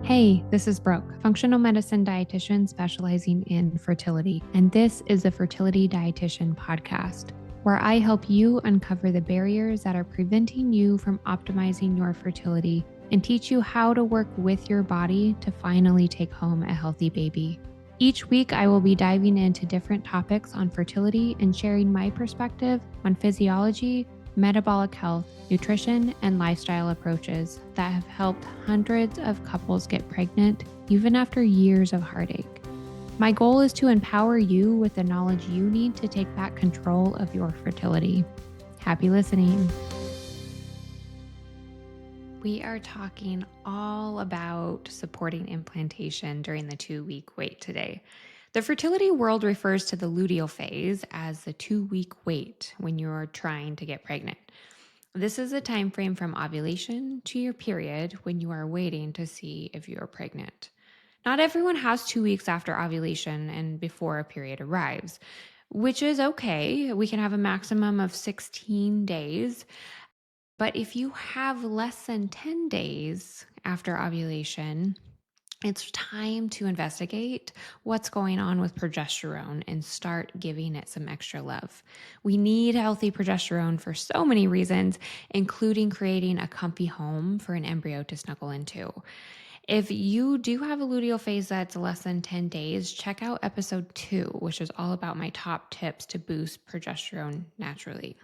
Hey, this is Brooke, functional medicine dietitian specializing in fertility, and this is the Fertility Dietitian podcast, where I help you uncover the barriers that are preventing you from optimizing your fertility and teach you how to work with your body to finally take home a healthy baby. Each week, I will be diving into different topics on fertility and sharing my perspective on physiology, metabolic health, nutrition, and lifestyle approaches that have helped hundreds of couples get pregnant even after years of heartache. My goal is to empower you with the knowledge you need to take back control of your fertility. Happy listening. We are talking all about supporting implantation during the 2-week wait today. The fertility world refers to the luteal phase as the 2-week wait when you're trying to get pregnant. This is a time frame from ovulation to your period when you are waiting to see if you are pregnant. Not everyone has 2 weeks after ovulation and before a period arrives, which is okay. We can have a maximum of 16 days. But if you have less than 10 days after ovulation, it's time to investigate what's going on with progesterone and start giving it some extra love. We need healthy progesterone for so many reasons, including creating a comfy home for an embryo to snuggle into. If you do have a luteal phase that's less than 10 days, check out episode 2, which is all about my top tips to boost progesterone naturally.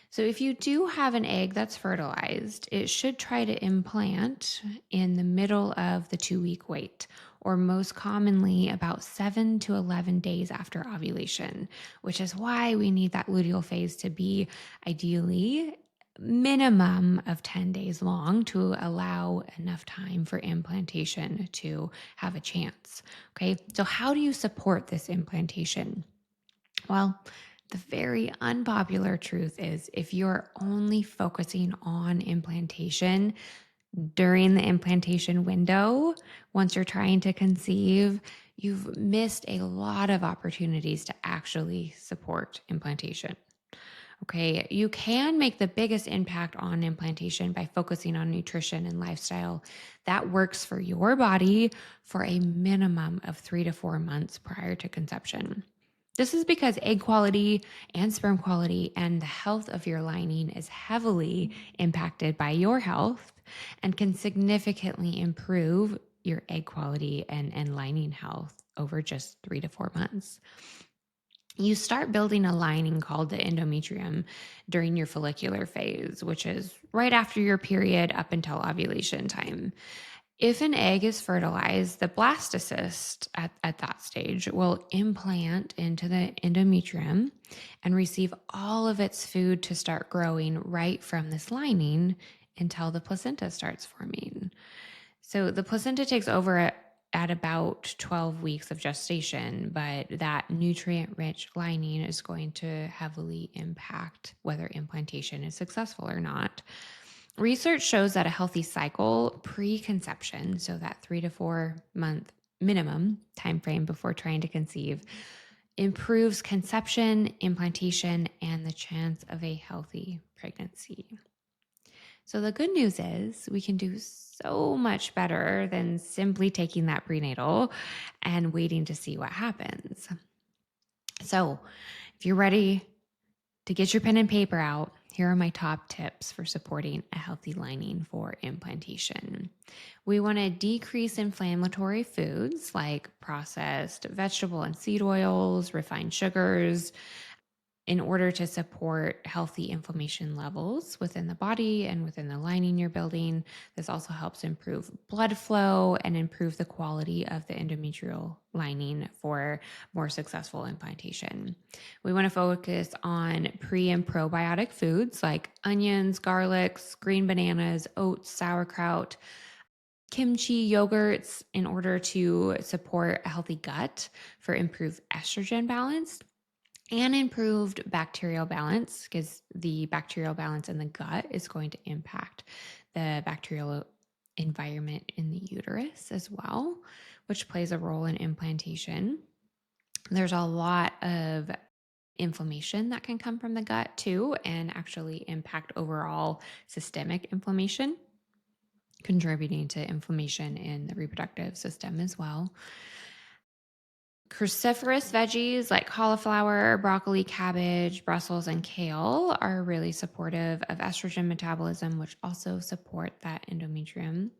So if you do have an egg that's fertilized, it should try to implant in the middle of the 2-week wait, or most commonly about 7 to 11 days after ovulation, which is why we need that luteal phase to be ideally minimum of 10 days long to allow enough time for implantation to have a chance. Okay, so how do you support this implantation? Well, the very unpopular truth is if you're only focusing on implantation during the implantation window, once you're trying to conceive, you've missed a lot of opportunities to actually support implantation. Okay, you can make the biggest impact on implantation by focusing on nutrition and lifestyle that works for your body for a minimum of 3 to 4 months prior to conception. This is because egg quality and sperm quality and the health of your lining is heavily impacted by your health and can significantly improve your egg quality and lining health over just 3 to 4 months. You start building a lining called the endometrium during your follicular phase, which is right after your period up until ovulation time. If an egg is fertilized, the blastocyst at that stage will implant into the endometrium and receive all of its food to start growing right from this lining until the placenta starts forming. So the placenta takes over at about 12 weeks of gestation, but that nutrient-rich lining is going to heavily impact whether implantation is successful or not. Research shows that a healthy cycle pre-conception, so that 3 to 4 month minimum time frame before trying to conceive, improves conception, implantation, and the chance of a healthy pregnancy. So the good news is we can do so much better than simply taking that prenatal and waiting to see what happens. So if you're ready to get your pen and paper out, here are my top tips for supporting a healthy lining for implantation. We want to decrease inflammatory foods like processed vegetable and seed oils, refined sugars, in order to support healthy inflammation levels within the body and within the lining you're building. This also helps improve blood flow and improve the quality of the endometrial lining for more successful implantation. We want to focus on pre and probiotic foods like onions, garlics, green bananas, oats, sauerkraut, kimchi, yogurts in order to support a healthy gut for improved estrogen balance and improved bacterial balance, because the bacterial balance in the gut is going to impact the bacterial environment in the uterus as well, which plays a role in implantation. There's a lot of inflammation that can come from the gut too, and actually impact overall systemic inflammation. contributing to inflammation in the reproductive system as well. Cruciferous veggies like cauliflower, broccoli, cabbage, Brussels, and kale are really supportive of estrogen metabolism, which also support that endometrium,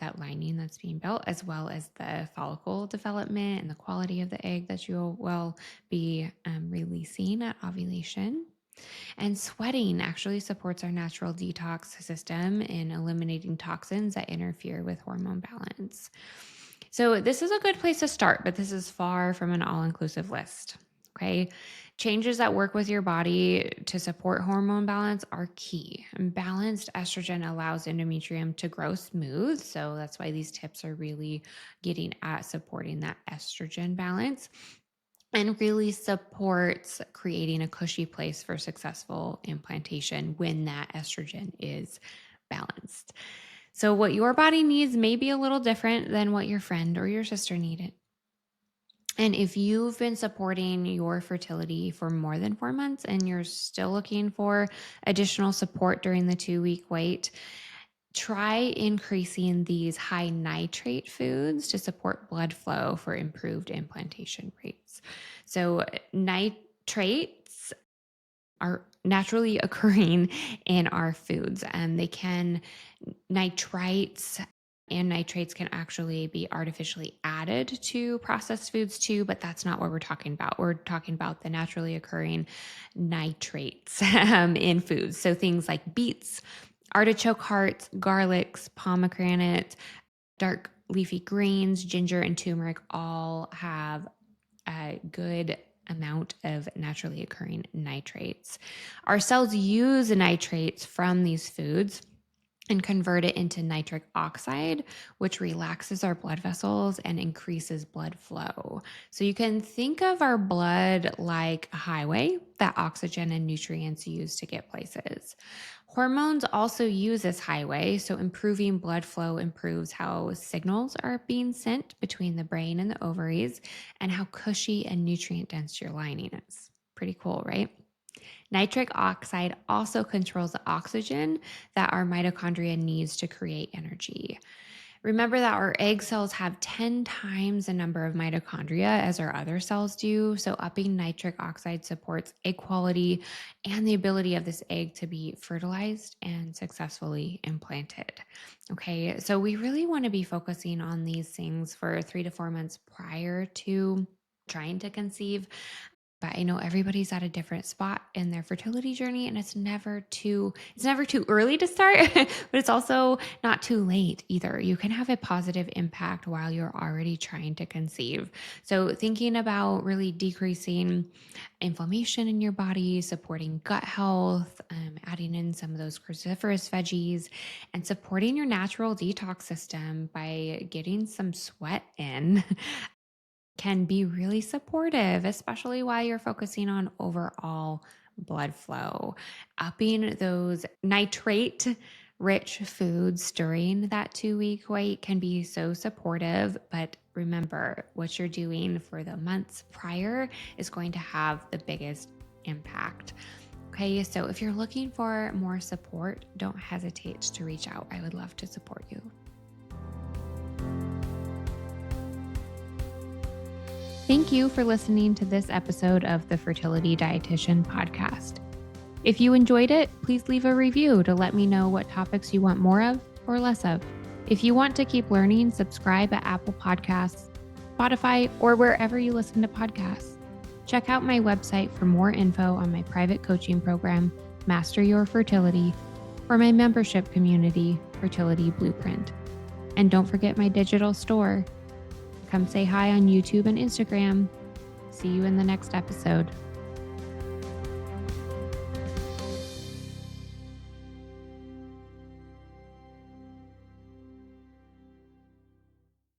that lining that's being built, as well as the follicle development and the quality of the egg that you will be releasing at ovulation. And sweating actually supports our natural detox system in eliminating toxins that interfere with hormone balance. So, this is a good place to start, but this is far from an all inclusive list. Okay. Changes that work with your body to support hormone balance are key. And balanced estrogen allows endometrium to grow smooth. So, that's why these tips are really getting at supporting that estrogen balance and really supports creating a cushy place for successful implantation when that estrogen is balanced. So, what your body needs may be a little different than what your friend or your sister needed. And if you've been supporting your fertility for more than 4 months and you're still looking for additional support during the 2-week wait, try increasing these high nitrate foods to support blood flow for improved implantation rates. So, nitrates are naturally occurring in our foods, and nitrites and nitrates can actually be artificially added to processed foods too, but that's not what we're talking about. We're talking about the naturally occurring nitrates in foods. So things like beets, artichoke hearts, garlics, pomegranate, dark leafy greens, ginger, and turmeric all have a good amount of naturally occurring nitrates. Our cells use the nitrates from these foods and convert it into nitric oxide, which relaxes our blood vessels and increases blood flow. So you can think of our blood like a highway that oxygen and nutrients use to get places. Hormones also use this highway, so improving blood flow improves how signals are being sent between the brain and the ovaries and how cushy and nutrient dense your lining is. Pretty cool, right? Nitric oxide also controls the oxygen that our mitochondria needs to create energy. Remember that our egg cells have 10 times the number of mitochondria as our other cells do. So, upping nitric oxide supports egg quality and the ability of this egg to be fertilized and successfully implanted. Okay, so we really want to be focusing on these things for 3 to 4 months prior to trying to conceive. But I know everybody's at a different spot in their fertility journey, and it's never too early to start, but it's also not too late either. You can have a positive impact while you're already trying to conceive. So thinking about really decreasing inflammation in your body, supporting gut health, adding in some of those cruciferous veggies, and supporting your natural detox system by getting some sweat in can be really supportive, especially while you're focusing on overall blood flow. Upping those nitrate rich foods during that 2-week wait can be so supportive. But remember, what you're doing for the months prior is going to have the biggest impact. Okay, so if you're looking for more support, don't hesitate to reach out. I would love to support you. Thank you for listening to this episode of the Fertility Dietitian podcast. If you enjoyed it, please leave a review to let me know what topics you want more of or less of. If you want to keep learning, subscribe at Apple Podcasts, Spotify, or wherever you listen to podcasts. Check out my website for more info on my private coaching program, Master Your Fertility, or my membership community, Fertility Blueprint. And don't forget my digital store. Come say hi on YouTube and Instagram. See you in the next episode.